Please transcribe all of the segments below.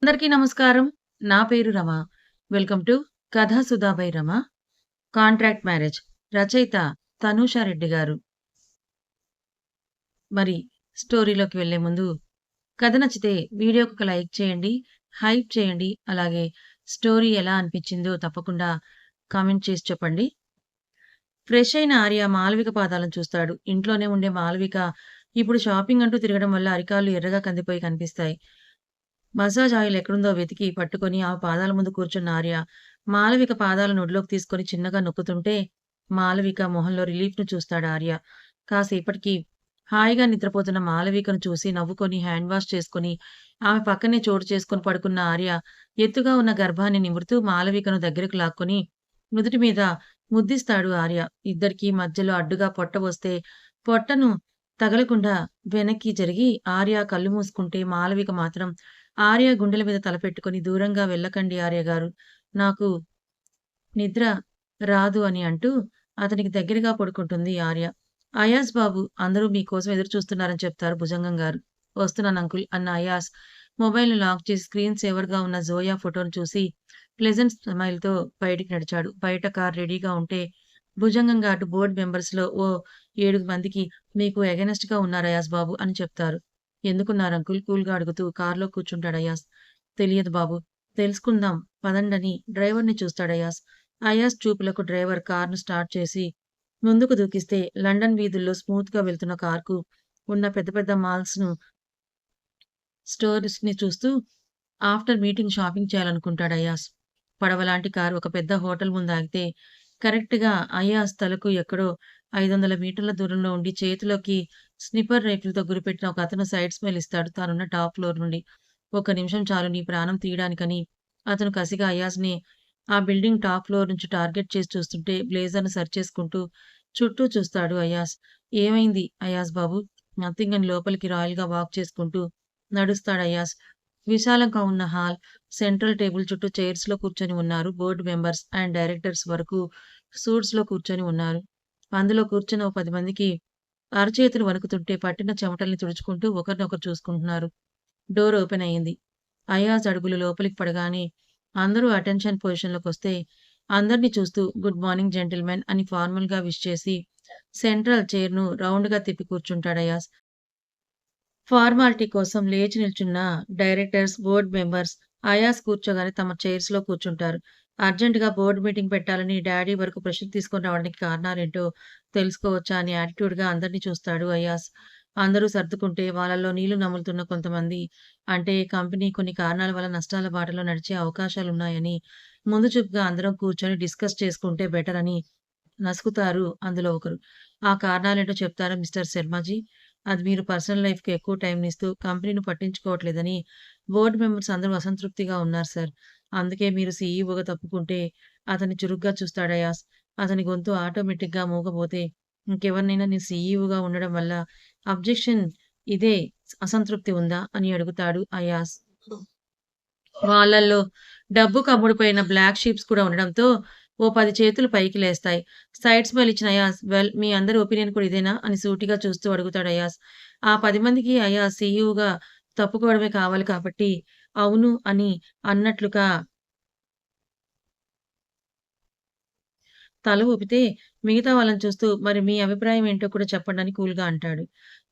అందరికీ నమస్కారం. నా పేరు రమ. వెల్కమ్ టు 'కథా Sudha by Rama'. Contract marriage. రచయిత తనూషా రెడ్డి గారు. మరి స్టోరీలోకి వెళ్ళే ముందు కథ నచ్చితే వీడియోకి ఒక లైక్ చేయండి, హైప్ చేయండి. అలాగే స్టోరీ ఎలా అనిపించిందో తప్పకుండా కామెంట్ చేసి చెప్పండి. ఫ్రెష్ అయిన ఆర్య మాళవిక పాదాలను చూస్తాడు. ఇంట్లోనే ఉండే మాళవిక ఇప్పుడు షాపింగ్ అంటూ తిరగడం వల్ల అరికాళ్ళు ఎర్రగా కందిపోయి కనిపిస్తాయి. మసాజ్ ఆయిల్ ఎక్కడుందో వెతికి పట్టుకొని ఆమె పాదాల ముందు కూర్చున్న ఆర్య, మాళవిక పాదాలను ఒడిలోకి తీసుకొని చిన్నగా నొక్కుతుంటే, మాళవిక మొహంలో రిలీఫ్‌ని చూస్తాడు ఆర్య. కాసేపటికి హాయిగా నిద్రపోతున్న మాళవికను చూసి నవ్వుకొని హ్యాండ్ వాష్ చేసుకొని, ఆమె పక్కనే చోటు చేసుకొని పడుకున్న ఆర్య, ఎత్తుగా ఉన్న గర్భాన్ని నిమురుతూ మాళవికను దగ్గరకు లాక్కొని, నుదుటి మీద ముద్దిస్తాడు ఆర్య. ఇద్దరికీ మధ్యలో అడ్డుగా పొట్ట వస్తే, పొట్టను తగలకుండా వెనక్కి జరిగి ఆర్య కళ్ళు మూసుకుంటే, మాళవిక మాత్రం ఆర్య గుండెల మీద తలపెట్టుకొని దూరంగా వెళ్ళకండి ఆర్యగారు. నాకు నిద్ర రాదు అని అంటూ అతనికి దగ్గరగా పడుకుంటుంది ఆర్య. అయాజ్ బాబు అందరూ మీకోసం ఎదురు చూస్తున్నారని చెప్తారు భుజంగం గారు. వస్తున్నాను అంకుల్ అన్న అయాజ్ మొబైల్‌ని లాక్ చేసి స్క్రీన్ సేవర్‌గా ఉన్న జోయా ఫోటోను చూసి ప్లెజెంట్ స్మైల్‌తో బయటికి నడిచాడు. బయట కార్ రెడీగా ఉంటే భుజంగం గారు బోర్డ్ మెంబర్స్‌లో ఓ 7 మందికి మీకు ఎగనెస్ట్‌గా ఉన్నారు అయాజ్ బాబు అని చెప్తారు. ఎందుకున్నారు అంకుల్? కూల్‌గా అడుగుతూ కార్‌లో కూర్చుంటాడు అయాజ్. తెలియదు బాబు. తెలుసుకుందాం పదండని డ్రైవర్‌ని చూస్తాడు అయాజ్. అయాజ్ చూపులకు డ్రైవర్ కార్‌ను స్టార్ట్ చేసి ముందుకు దూకిస్తే లండన్ వీధుల్లో స్మూత్‌గా వెళ్తున్న కార్‌కు ఉన్న పెద్ద పెద్ద మాల్స్‌ను, స్టోర్స్‌ని చూస్తూ ఆఫ్టర్ మీటింగ్ షాపింగ్ చేయాలనుకుంటాడు అయాజ్. పడవలాంటి కారు ఒక పెద్ద హోటల్ ముందు ఆగితే కరెక్ట్‌గా అయాజ్ తలకు ఎక్కడో 500 మీటర్ల దూరంలో ఉండి చేతిలోకి స్నిప్పర్ రైఫిల్‌తో గురిపెట్టిన ఒకతను సైడ్ స్మైల్ ఇస్తాడు తానున్న టాప్ ఫ్లోర్ నుండి. "ఒక్క నిమిషం చాలు నీ ప్రాణం తీయడానికని" అతను కసిగా అయాజ్‌ని ఆ బిల్డింగ్ టాప్ ఫ్లోర్ నుంచి టార్గెట్ చేసి చూస్తుంటే బ్లేజర్‌ను సరిచేసుకుంటూ చుట్టూ చూస్తాడు అయాజ్. "ఏమైంది అయాజ్ బాబు?" నథింగ్ అని లోపలికి రాయల్‌గా వాక్ చేసుకుంటూ నడుస్తాడు అయాజ్. విశాలంగా ఉన్న హాల్, సెంట్రల్ టేబుల్ చుట్టూ చైర్స్‌లో కూర్చొని ఉన్నారు. బోర్డ్ మెంబర్స్ అండ్ డైరెక్టర్స్ వరకు సూట్స్‌లో కూర్చొని ఉన్నారు. అందులో కూర్చున్న ఓ 10 మందికి అరచేతులు వణుకుతుంటే పట్టిన చెమటల్ని తుడుచుకుంటూ ఒకరినొకరు చూసుకుంటున్నారు. డోర్ ఓపెన్ అయింది. అయాజ్ అడుగులు లోపలికి పడగానే అందరూ అటెన్షన్ పొజిషన్‌లోకొస్తే అందరిని చూస్తూ గుడ్ మార్నింగ్ జెంటిల్‌మెన్ అని ఫార్మల్‌గా విష్ చేసి సెంట్రల్ చైర్‌ను రౌండ్‌గా తిప్పి కూర్చుంటాడు అయాజ్. ఫార్మాలిటీ కోసం లేచి నిల్చున్న డైరెక్టర్స్, బోర్డ్ మెంబర్స్ అయాస్ కూర్చోగానే తమ చైర్స్‌లో కూర్చుంటారు. అర్జెంట్‌గా బోర్డ్ మీటింగ్ పెట్టాలని డ్యాడీ వరకు ప్రెషర్ తీసుకొని రావడానికి కారణాలేంటో తెలుసుకోవచ్చా అని యాటిట్యూడ్‌గా అందరిని చూస్తాడు అయాస్. అందరూ సర్దుకుంటే వాళ్ళలో నీళ్లు నములుతున్న కొంతమంది అంటే కంపెనీ కొన్ని కారణాల వల్ల నష్టాల బాటలో నడిచే అవకాశాలున్నాయని ముందు చూపుగా అందరం కూర్చొని డిస్కస్ చేసుకుంటే బెటర్ అని నసుకుతారు అందులో ఒకరు. ఆ కారణాలేంటో చెప్తారా మిస్టర్ శర్మాజీ? అది మీరు పర్సనల్ లైఫ్‌కి ఎక్కువ టైంనిస్తూ కంపెనీని పట్టించుకోవట్లేదని బోర్డ్ మెంబర్స్ అందరూ అసంతృప్తిగా ఉన్నారు సార్. అందుకే మీరు సీఈఓగా తప్పుకుంటే అతన్ని చురుగ్గా చూస్తాడు అయాస్. అతని గొంతు ఆటోమేటిక్‌గా మూగబోతే ఇంకెవరినైనా నేను సీఈఓగా ఉండడం వల్ల అబ్జెక్షన్ ఇదే అసంతృప్తి ఉందా? అని అడుగుతాడు అయాస్. వాళ్ళల్లో డబ్బుకు అమ్ముడుపోయిన బ్లాక్ షీప్స్ కూడా ఉండడంతో ఓ 10 చేతులు పైకి లేస్తాయి. సైడ్ స్మైల్ ఇచ్చిన అయాస్ వెల్ మీ అందరి ఒపీనియన్ కూడా ఇదేనా? అని సూటిగా చూస్తూ అడుగుతాడు అయాస్. ఆ 10 మందికి అయాస్ సీఈఓగా తప్పుకోవడమే కావాలి కాబట్టి అవును అని అన్నట్లుగా తల ఊపితే మిగతా వాళ్ళని చూస్తూ మరి మీ అభిప్రాయం ఏంటో కూడా చెప్పండని కూల్‌గా అంటాడు.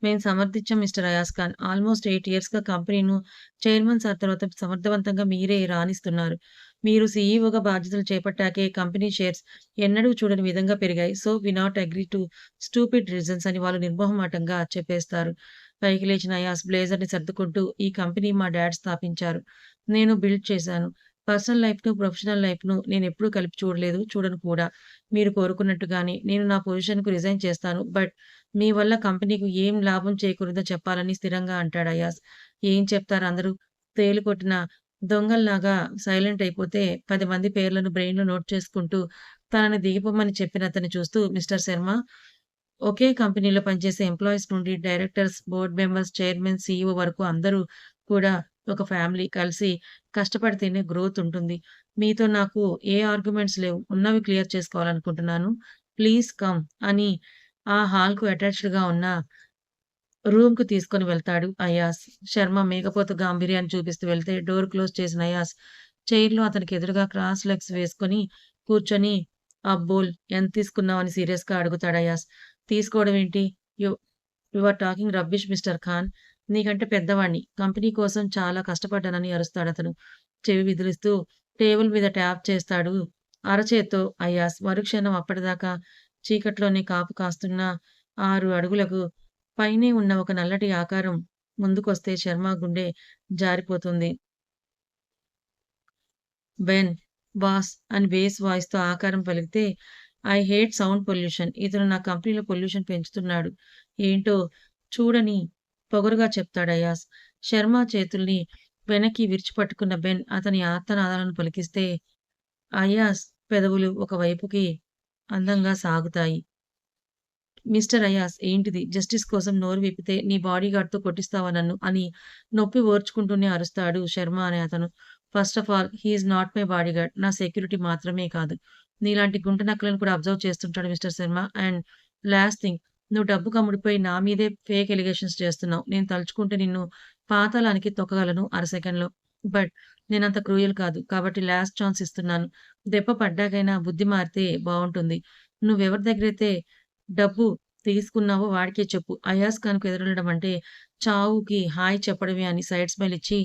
మేము సమర్థించాం మిస్టర్ అయాజ్ ఖాన్. ఆల్‌మోస్ట్ 8 ఇయర్స్‌గా కంపెనీను చైర్మన్ సార్ తర్వాత సమర్థవంతంగా మీరే రాణిస్తున్నారు. మీరు సీఈఓగా బాధ్యతలు చేపట్టాకే కంపెనీ షేర్స్ ఎన్నడూ చూడని విధంగా పెరిగాయి. So, we not agree to stupid reasons అని వాళ్ళు నిర్మొహమాటంగా చెప్పేస్తారు. పైకి లేచిన అయాజ్ బ్లేజర్‌ని సర్దుకుంటూ ఈ కంపెనీ మా డాడ్ స్థాపించారు. నేను బిల్డ్ చేశాను. పర్సనల్ లైఫ్‌ను, ప్రొఫెషనల్ లైఫ్‌ను నేనెప్పుడూ కలిపి చూడలేదు. చూడను కూడా. మీరు కోరుకున్నట్టుగానే నేను నా పొజిషన్‌కు రిజైన్ చేస్తాను. బట్ మీ వల్ల కంపెనీకి ఏం లాభం చేకూరిందో చెప్పాలని స్థిరంగా అంటాడు అయాజ్. ఏం చెప్తారు అందరూ తేలుకొట్టిన దొంగల్లాగా సైలెంట్ అయిపోతే 10 మంది పేర్లను బ్రెయిన్‌లో నోట్ చేసుకుంటూ తనని దిగిపోమని చెప్పిన అతన్ని చూస్తూ మిస్టర్ శర్మ ఒకే కంపెనీలో పనిచేసే ఎంప్లాయీస్ నుండి directors, board members, chairman, CEO వరకు అందరూ కూడా ఒక ఫ్యామిలీ. కలిసి కష్టపడితేనే గ్రోత్ ఉంటుంది. మీతో నాకు ఏ ఆర్గ్యుమెంట్స్ లేవు. ఉన్నవి క్లియర్ చేసుకోవాలనుకుంటున్నాను. ప్లీజ్ కమ్ అని ఆ హాల్‌కు అటాచ్డ్‌గా ఉన్న రూమ్‌కి తీసుకొని వెళ్తాడు అయాస్. శర్మ మేకపోతు గాంభీర్యాన్ని చూపిస్తూ వెళ్తే డోర్ క్లోజ్ చేసిన అయాస్ చైర్‌లో అతనికి ఎదురుగా క్రాస్ లెగ్స్ వేసుకొని కూర్చొని "అబ్బోల్! ఎంత తీసుకున్నావు?" అని సీరియస్‌గా అడుగుతాడు అయాస్. "తీసుకోవడం ఏంటి? You you are talking rubbish mister Khan. నీకంటే పెద్దవాడిని. కంపెనీ కోసం చాలా కష్టపడ్డానని" అరుస్తాడతను. చెవి విదిలిస్తూ టేబుల్ మీద ట్యాప్ చేస్తాడు అరచేత్తో అయాస్. మరుక్షణం అప్పటిదాకా చీకట్లోనే కాపు కాస్తున్న 6 అడుగులకు పైనే ఉన్న ఒక నల్లటి ఆకారం ముందుకొస్తే శర్మ గుండె జారిపోతుంది. "బెన్, బాస్" అని బేస్ వాయిస్‌తో ఆకారం పలికితే "ఐ హేట్ సౌండ్ పొల్యూషన్. ఇతను నా కంపెనీలో పొల్యూషన్ పెంచుతున్నాడు. ఏంటో చూడని" పొగరుగా చెప్తాడు అయాస్. శర్మ చేతుల్ని వెనక్కి విరిచిపట్టుకున్న బెన్ అతని ఆర్తనాదాలను పలికిస్తే అయాస్ పెదవులు ఒక వైపుకి అందంగా సాగుతాయి. మిస్టర్ అయాస్ ఏంటిది? జస్టిస్ కోసం నోరు విప్పితే నీ బాడీగార్డ్‌తో కొట్టిస్తావా నన్ను? అని నొప్పి ఓర్చుకుంటూనే అరుస్తాడు శర్మ అనే అతను. First of all he is not my bodyguard. నా సెక్యూరిటీ మాత్రమే కాదు. నీలాంటి గుంట నక్కలను కూడా అబ్జర్వ్ చేస్తుంటాడు mister Sharma. And last thing నువ్వు డబ్బుకు అమ్ముడుపోయి నా మీదే ఫేక్ ఎలిగేషన్స్ చేస్తున్నావు. నేను తలుచుకుంటే నిన్ను పాతాళానికి తొక్కగలను అర సెకన్‌లో. బట్ నేనంత క్రూయల్ కాదు. కాబట్టి లాస్ట్ ఛాన్స్ ఇస్తున్నాను. దెబ్బ పడ్డాకైనా బుద్ధి మారితే బావుంటుంది. నువ్వెవరి దగ్గరైతే డబ్బు తీసుకున్నావో వాడికే చెప్పు. అయాజ్ ఖాన్‌కు ఎదురెళ్ళడం అంటే చావుకి హాయ్ చెప్పడమే అని సైడ్ స్మైల్ ఇచ్చి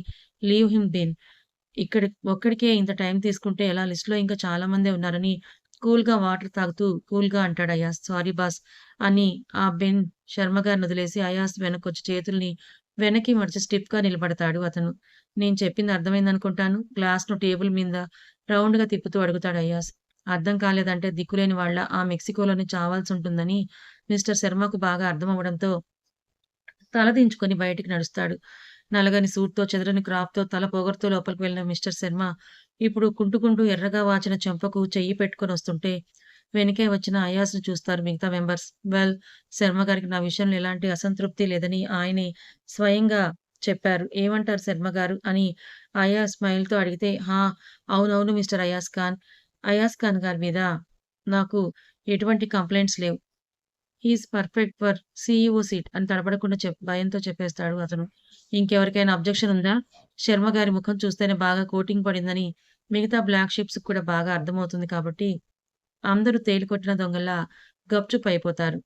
లీవ్ హిమ్ బెన్. ఒక్కడికే ఇంత టైం తీసుకుంటే ఎలా లిస్ట్‌లో ఇంకా చాలా మందే ఉన్నారని కూల్‌గా వాటర్ తాగుతూ కూల్‌గా అంటాడు అయాజ్. సారీ బాస్ అని ఆ బెన్ శర్మ గారిని వదిలేసి అయాజ్ వెనక్కొచ్చి చేతుల్ని వెనక్కి మడిచి స్టిఫ్‌గా నిలబడతాడు అతను. నేను చెప్పింది అర్థమైందనుకుంటాను. గ్లాస్‌ను టేబుల్ మీద రౌండ్‌గా తిప్పుతూ అడుగుతాడు అయాజ్. అర్థం కాలేదంటే దిక్కులేని వాళ్ళ ఆ మెక్సికోలోనే చావాల్సుంటుందని మిస్టర్ శర్మకు బాగా అర్థమవ్వడంతో తలదించుకొని బయటికి నడుస్తాడు. నలగని సూట్‌తో, చెదరని క్రాఫ్‌తో, తల పొగరుతో లోపలికి వెళ్ళిన మిస్టర్ శర్మ ఇప్పుడు కుంటుకుంటూ ఎర్రగా వాచిన చెంపకు చెయ్యి పెట్టుకొనొస్తుంటే, వెనకే వచ్చిన అయాస్‌ని చూస్తారు మిగతా మెంబర్స్. వెల్ శర్మ గారికి నా విషయంలో ఎలాంటి అసంతృప్తి లేదని ఆయనే స్వయంగా చెప్పారు. ఏమంటారు శర్మ గారు? అని అయాస్ స్మైల్‌తో అడిగితే, "హా! అవునవును మిస్టర్ అయాస్ ఖాన్. అయాజ్ ఖాన్ గారి మీద నాకు ఎటువంటి కంప్లెయింట్స్ లేవు. He is perfect for CEO seat" అని తడబడకుండా భయంతో చెప్పేస్తాడు అతను. ఇంకెవరికైనా అబ్జెక్షన్ ఉందా? శర్మ గారి ముఖం చూస్తేనే బాగా కోటింగ్ పడిందని మిగతా బ్లాక్ షీప్స్‌కి కూడా బాగా అర్థమవుతుంది కాబట్టి అందరూ తేలికొట్టిన దొంగల్లా గప్‌చుప్ అయిపోతారు.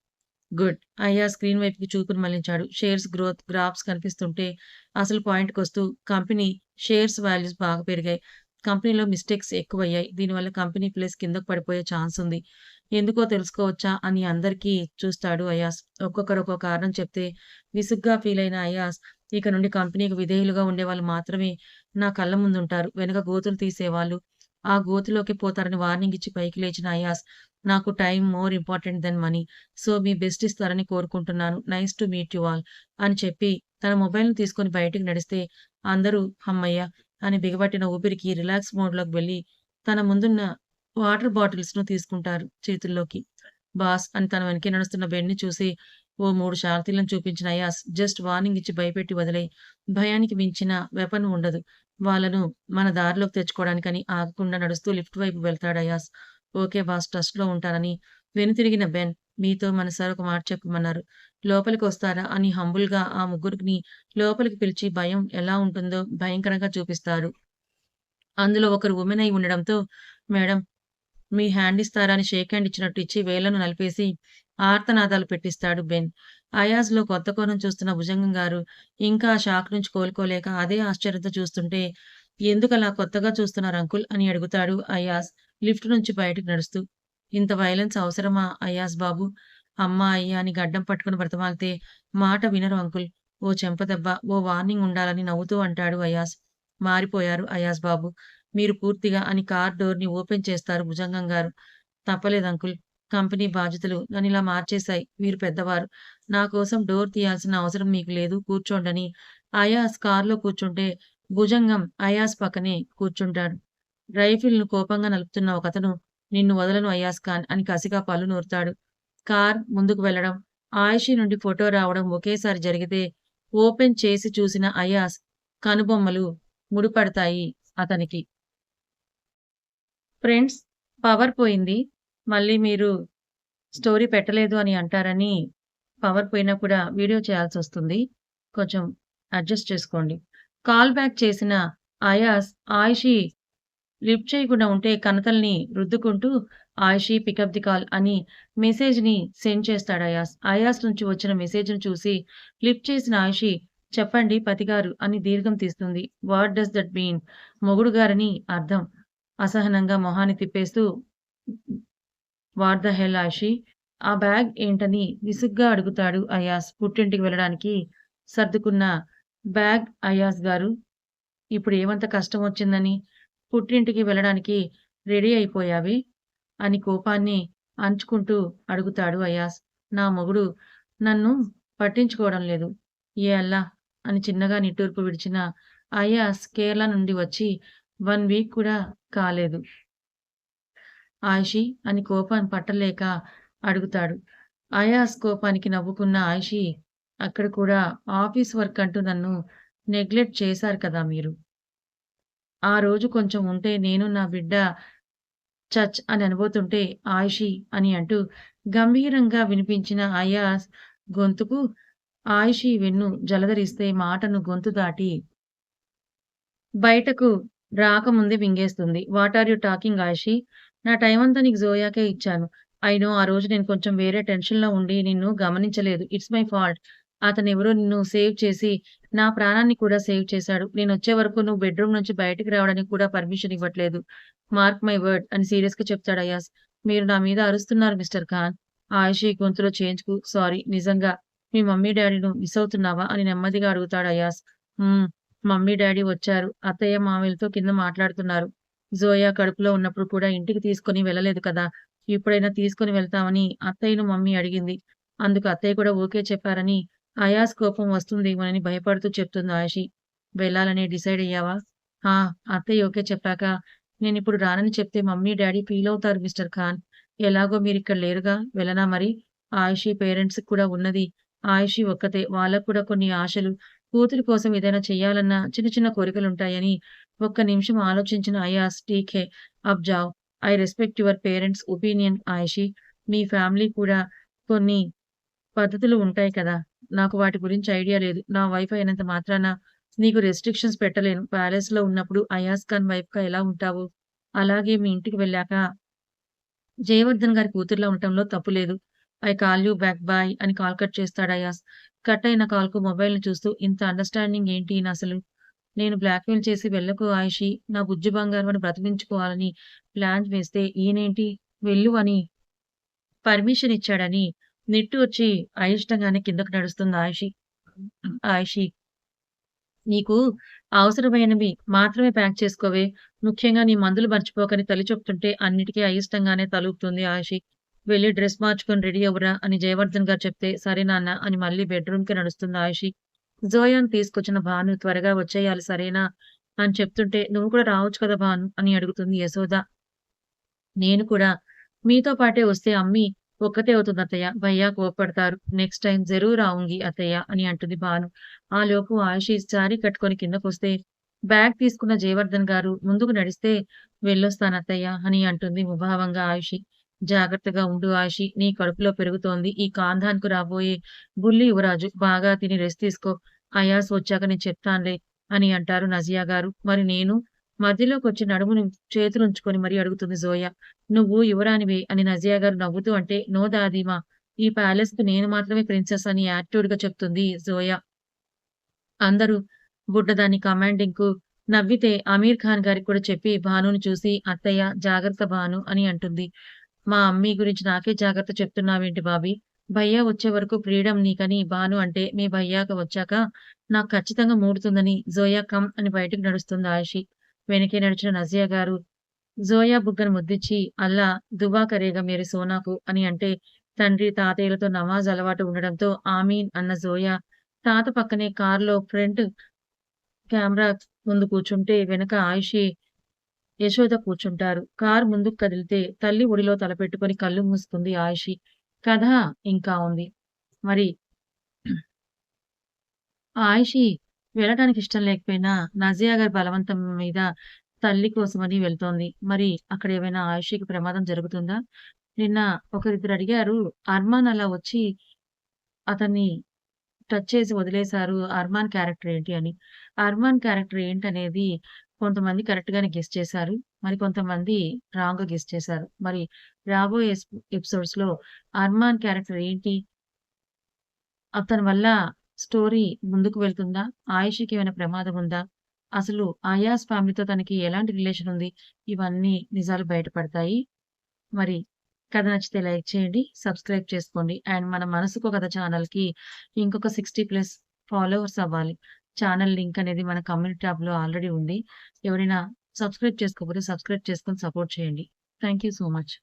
గుడ్. అయ్యా స్క్రీన్ వైపుకి చూపును మళ్లించాడు. షేర్స్ గ్రోత్ గ్రాఫ్స్ కనిపిస్తుంటే అసలు పాయింట్‌కొస్తూ కంపెనీ షేర్స్ వాల్యూస్ బాగా పెరిగాయి. కంపెనీలో మిస్టేక్స్ ఎక్కువయ్యాయి. దీనివల్ల కంపెనీ ప్లేస్ కిందకు పడిపోయే ఛాన్స్ ఉంది. ఎందుకో తెలుసుకోవచ్చా? అని అందరికీ చూస్తాడు అయాస్. ఒక్కొక్కరు ఒక్కో కారణం చెప్తే విసుగ్గా ఫీలయిన అయాస్ ఇక నుండి కంపెనీకి విధేయులుగా ఉండేవాళ్ళు మాత్రమే నా కళ్ళ ముందుంటారు. వెనక గోతులు తీసేవాళ్ళు ఆ గోతిలోకి పోతారని వార్నింగ్ ఇచ్చి పైకి లేచిన అయాస్ నాకు time more important than money. So, మీ బెస్ట్ ఇస్తారని కోరుకుంటున్నాను. Nice to meet you all అని చెప్పి తన మొబైల్‌ని తీసుకొని బయటికి నడిస్తే అందరూ హమ్మయ్య! అని బిగబట్టిన ఊపిరికి రిలాక్స్ మోడ్‌లోకి వెళ్లి తన ముందున్న వాటర్ బాటిల్స్‌ను తీసుకుంటారు చేతుల్లోకి. బాస్ అని తన వెనకే నడుస్తున్న బెన్‌ని చూసి ఓ 3 షార్తీలను చూపించిన అయాస్ జస్ట్ వార్నింగ్ ఇచ్చి భయపెట్టి వదిలేయి. భయానికి మించిన వెపన్ ఉండదు. వాళ్ళను మన దారిలోకి తెచ్చుకోవడానికని ఆగకుండా నడుస్తూ లిఫ్ట్ వైపు వెళ్తాడు అయాస్. ఓకే బాస్ ట్రస్ట్‌లో ఉంటానని వెనుతిరిగిన బెన్ మీతో మన సార్ ఒక మాట చెప్పమన్నారు. లోపలికొస్తారా అని హంబుల్‌గా ఆ ముగ్గురిని లోపలికి పిలిచి భయం ఎలా ఉంటుందో భయంకరంగా చూపిస్తారు. అందులో ఒకరు వుమెన్ అయి ఉండడంతో మేడం మీ హ్యాండ్ ఇస్తారా అని షేక్ హ్యాండ్ ఇచ్చినట్టు ఇచ్చి వేళ్ళను నలిపేసి ఆర్తనాదాలు పెట్టిస్తాడు బెన్. అయాజ్‌లో కొత్త కోణం చూస్తున్న భుజంగం గారు ఇంకా ఆ షాక్ నుంచి కోలుకోలేక అదే ఆశ్చర్యంతో చూస్తుంటే, "ఎందుకలా కొత్తగా చూస్తున్నారు అంకుల్" అని అడుగుతాడు అయాజ్ లిఫ్ట్ నుంచి బయటకు నడుస్తూ. "ఇంత వయలెన్స్ అవసరమా అయాజ్ బాబు? అమ్మ, అయ్య అని గడ్డం పట్టుకొని బ్రతిమాలితే మాట వినరు అంకుల్. ఓ చెంపదెబ్బ, ఓ వార్నింగ్ ఉండాలని" నవ్వుతూ అంటాడు అయాజ్. "మారిపోయారు అయాజ్ బాబు. మీరు పూర్తిగా" అని కార్ డోర్‌ని ఓపెన్ చేస్తారు భుజంగం గారు. "తప్పలేదు అంకుల్. కంపెనీ బాధ్యతలు నన్నిలా మార్చేశాయి. మీరు పెద్దవారు. నా కోసం డోర్ తీయాల్సిన అవసరం మీకు లేదు. కూర్చోండని" అయాస్ కార్‌లో కూర్చుంటే భుజంగం అయాస్ పక్కనే కూర్చుంటాడు. రైఫిల్‌ను కోపంగా నలుపుతున్న ఒకతను "నిన్ను వదలను అయాజ్ ఖాన్" అని కసిగా పళ్ళు నూరుతాడు. కార్ ముందుకు వెళ్లడం, ఆయిషీ నుండి ఫోటో రావడం ఒకేసారి జరిగితే ఓపెన్ చేసి చూసిన అయాస్ కనుబొమ్మలు ముడిపడతాయి అతనికి. ఫ్రెండ్స్ పవర్ పోయింది. మళ్ళీ మీరు స్టోరీ పెట్టలేదు అని అంటారని పవర్ పోయినా కూడా వీడియో చేయాల్సొస్తుంది. కొంచెం అడ్జస్ట్ చేసుకోండి. కాల్ బ్యాక్ చేసిన అయాస్, ఆయిషి లిఫ్ట్ చేయకుండా ఉంటే కణతల్ని రుద్దుకుంటూ 'ఆయిషీ పికప్ ది కాల్' అని మెసేజ్‌ని సెండ్ చేస్తాడు అయాస్. అయాస్ నుంచి వచ్చిన మెసేజ్‌ని చూసి లిఫ్ట్ చేసిన ఆయిషీ "చెప్పండి పతిగారు" అని దీర్ఘం తీస్తుంది. What does that mean? మొగుడు గారని అర్థం. అసహనంగా మొహాన్ని తిప్పేస్తూ వాట్ ద హెల్ ఆయిషీ? ఆ బ్యాగ్ ఏంటని విసుగ్గా అడుగుతాడు అయాస్. పుట్టింటికి వెళ్ళడానికి సర్దుకున్న బ్యాగ్ అయాస్ గారు ఇప్పుడు ఏమంత కష్టమొచ్చిందని పుట్టింటికి వెళ్ళడానికి రెడీ అయిపోయావే? అని కోపాన్ని అణచుకుంటూ అడుగుతాడు అయాస్. నా మొగుడు నన్ను పట్టించుకోవడం లేదు. ఏ అల్లా! అని చిన్నగా నిట్టూర్పు విడిచిన అయాస్ కేరళ నుండి వచ్చి 1 వీక్ కూడా కాలేదు. ఆయిషీ అని కోపం పట్టలేక అడుగుతాడు. అయాస్ కోపానికి నవ్వుకున్న ఆయిషీ అక్కడ కూడా ఆఫీస్ వర్క్ అంటూ నన్ను నెగ్లెక్ట్ చేశారు కదా మీరు. ఆ రోజు కొంచెం ఉంటే నేను నా బిడ్డ చచ్ అని అనబోతుంటే ఆయిషీ అని అంటూ గంభీరంగా వినిపించిన అయాస్ గొంతుకు ఆయిషీ వెన్ను జలదరిస్తే మాటను గొంతు దాటి బయటకు రాకముందే మింగేస్తుంది. What are you talking Aishi? నా టైమంతా నీకు జోయాకే ఇచ్చాను. ఐ నో ఆ రోజు నేను కొంచెం వేరే టెన్షన్‌లో ఉండి నిన్ను గమనించలేదు. It's my fault. అతనెవరో నిన్ను సేవ్ చేసి, నా ప్రాణాన్ని కూడా సేవ్ చేశాడు. నేనొచ్చే వరకు నువ్వు బెడ్‌రూమ్ నుంచి బయటికి రావడానికి కూడా పర్మిషన్ ఇవ్వట్లేదు. మార్క్ మై వర్డ్ అని సీరియస్‌గా చెప్తాడు అయాస్. మీరు నా మీద అరుస్తున్నారు మిస్టర్ ఖాన్. ఆయిషీ గొంతులో చేంజ్‌కు సారీ నిజంగా మీ మమ్మీ డ్యాడీను మిస్ అవుతున్నావా? అని నెమ్మదిగా అడుగుతాడు అయాస్. హ్మ్. మమ్మీ, డ్యాడీ వచ్చారు. అత్తయ్య, మామయ్యలతో కింద మాట్లాడుతున్నారు. జోయా కడుపులో ఉన్నప్పుడు కూడా ఇంటికి తీసుకొని వెళ్ళలేదు కదా! ఇప్పుడైనా తీసుకొని వెళ్తామని అత్తయ్యను మమ్మీ అడిగింది. అందుకు అత్తయ్య కూడా ఓకే చెప్పారని అయాస్ కోపం వస్తుందేమోనని భయపడుతూ చెప్తుంది ఆయిషి. వెళ్ళాలని డిసైడ్ అయ్యావా? ఆ! అత్తయ్య ఓకే చెప్పాక నేనిప్పుడు రానని చెప్తే మమ్మీ, డ్యాడీ ఫీలవుతారు మిస్టర్ ఖాన్. ఎలాగో మీరిక్కడ లేరుగా వెళ్ళనా మరి? ఆయిషి పేరెంట్స్‌కి కూడా ఉన్నది ఆయిషి ఒక్కతే. వాళ్ళకి కూడా కొన్ని ఆశలు కూతురి కోసం ఏదైనా చెయ్యాలన్న చిన్న చిన్న కోరికలుంటాయని ఒక్క నిమిషం ఆలోచించిన అయాస్ ఠీక్ హై అబ్ జాओ. I respect your parents opinion Aishi. మీ ఫ్యామిలీ కూడా కొన్ని పద్ధతులు ఉంటాయి కదా! నాకు వాటి గురించి ఐడియా లేదు. నా వైఫ్ అయినంత మాత్రాన నీకు రెస్ట్రిక్షన్స్ పెట్టలేను. ప్యాలెస్‌లో ఉన్నప్పుడు అయాజ్ ఖాన్ వైఫ్‌గా ఎలా ఉంటావో, అలాగే మీ ఇంటికి వెళ్ళాక జయవర్ధన్ గారి కూతురులా ఉండటంలో తప్పు లేదు. I call you back bye అని కాల్ కట్ చేస్తాడు అయాస్. కట్ అయిన కాల్‌కు మొబైల్‌ని చూస్తూ ఇంత అండర్‌స్టాండింగ్ ఏంటి ఈయనసలు? నేను బ్లాక్‌మెయిల్ చేసి వెళ్ళకు ఆయిషీ. నా బుజ్జి బంగారం అని బ్రతిమించుకోవాలని ప్లాన్ వేస్తే ఈయనేంటి వెళ్ళు అని పర్మిషన్ ఇచ్చాడని నిట్టూర్చి అయిష్టంగానే కిందకు నడుస్తుంది ఆయిషి. ఆయిషి నీకు అవసరమైనవి మాత్రమే ప్యాక్ చేసుకోవే. ముఖ్యంగా నీ మందులు మర్చిపోకని తల్లి చెప్తుంటే అన్నిటికి అయిష్టంగానే తలూపుతుంది ఆయిషి. వెళ్లి డ్రెస్ మార్చుకొని రెడీ అవ్వురా అని జయవర్ధన్ గారు చెప్తే, సరే నాన్న అని మళ్ళీ బెడ్‌రూమ్‌కి నడుస్తుంది ఆయిషి. జోయాని తీసుకొచ్చిన భాను త్వరగా వచ్చేయాలి సరేనా? అని చెప్తుంటే, నువ్వు కూడా రావచ్చు కదా భాను అని అడుగుతుంది యశోద. నేను కూడా మీతో పాటే వస్తే అమ్మి ఒక్కతే అవుతుంది అత్తయ్య. భయ్యా కోప్పడతారు. నెక్స్ట్ టైమ్ జరూర్ ఆऊँगी అత్తయ్య అని అంటుంది భాను. ఆలోపు ఆయుషి శారీ కట్టుకొని కిందకొస్తే బ్యాగ్ తీసుకున్న జయవర్ధన్ గారు ముందుకు నడిస్తే వెళ్ళొస్తానత్తయ్య అని అంటుంది ముభావంగా ఆయుషి. జాగ్రత్తగా ఉండు ఆయుషి. నీ కడుపులో పెరుగుతోంది. ఈ ఖాందాన్‌కు రాబోయే బుల్లి యువరాజు. బాగా తిని రెస్ట్ తీసుకో. అయాస్ వచ్చాక నేను చెప్తానులే అని అంటారు నజియా గారు. మరి నేను? మధ్యలోకొచ్చి నడుముని చేతులుంచుకొని మరీ అడుగుతుంది జోయ. నువ్వు యువరాణివే అని నజియా గారు నవ్వుతూ అంటే, నో దాదీమా! ఈ ప్యాలెస్‌కి నేను మాత్రమే ప్రిన్సెస్ అని యాటిట్యూడ్‌గా చెప్తుంది జోయ. అందరూ బుడ్డదాని కమాండింగ్‌కు నవ్వితే అమీర్ ఖాన్ గారికి కూడా చెప్పి భానుని చూసి అత్తయ్య జాగ్రత్త భాను అని అంటుంది. మా అమ్మీ గురించి నాకే జాగ్రత్త చెప్తున్నావేంటి బాబీ? భయ్యా వచ్చే వరకు ఫ్రీడమ్ నీకని భాను అంటే, మీ భయ్యాక వచ్చాక నాకు ఖచ్చితంగా మూడుతుందని జోయా కమ్ అని బయటకు నడుస్తుంది ఆయిషి. వెనకే నడిచిన నజియా గారు జోయా బుగ్గను ముద్దిచ్చి అల్లా దువా కరేగా మేరే సోనాకు అని అంటే తండ్రి, తాతయ్యలతో నమాజ్ అలవాటు ఉండడంతో ఆమీన్ అన్న జోయా తాత పక్కనే కారులో ఫ్రంట్ కెమెరా ముందు కూర్చుంటే వెనక ఆయిషి, యశోద కూర్చుంటారు. కారు ముందుకు కదిలితే తల్లి ఒడిలో తలపెట్టుకొని కళ్ళు మూసుకుంది ఆయిషి. కథ ఇంకా ఉంది. మరి ఆయిషి వెళ్ళటానికి ఇష్టం లేకపోయినా నజియా గారి బలవంతం మీద తల్లి కోసమని వెళ్తోంది. మరి అక్కడ ఏమైనా ఆయిషికి ప్రమాదం జరుగుతుందా? నిన్న ఒకరిద్దరు అడిగారు. అర్మాన్ అలా వచ్చి అతన్ని టచ్ చేసి వదిలేసారు. 'అర్మాన్' క్యారెక్టర్ ఏంటి అని. 'అర్మాన్' క్యారెక్టర్ ఏంటనేది కొంతమంది కరెక్ట్‌గానే గెస్ చేశారు. మరి కొంతమంది రాంగ్‌గా గెస్ చేశారు. మరి రాబోయే ఎపిసోడ్స్‌లో 'అర్మాన్' క్యారెక్టర్ ఏంటి? అతని వల్ల స్టోరీ ముందుకు వెళ్తుందా? ఆయిషాకి ఏమైనా ప్రమాదం ఉందా? అసలు అయాజ్ ఫ్యామిలీతో తనకి ఎలాంటి రిలేషన్ ఉంది? ఇవన్నీ నిజాలు బయటపడతాయి. మరి కథ నచ్చితే లైక్ చేయండి. సబ్స్క్రైబ్ చేసుకోండి. అండ్ మన మనసుకు కథ ఛానెల్‌కి ఇంకొక 60+ ఫాలోవర్స్ అవ్వాలి. ఛానెల్ లింక్ అనేది మన కమ్యూనిటీ ట్యాబ్‌లో ఆల్రెడీ ఉంది. ఎవరైనా సబ్స్క్రైబ్ చేసుకోకపోతే సబ్స్క్రైబ్ చేసుకొని సపోర్ట్ చేయండి. Thank you so much.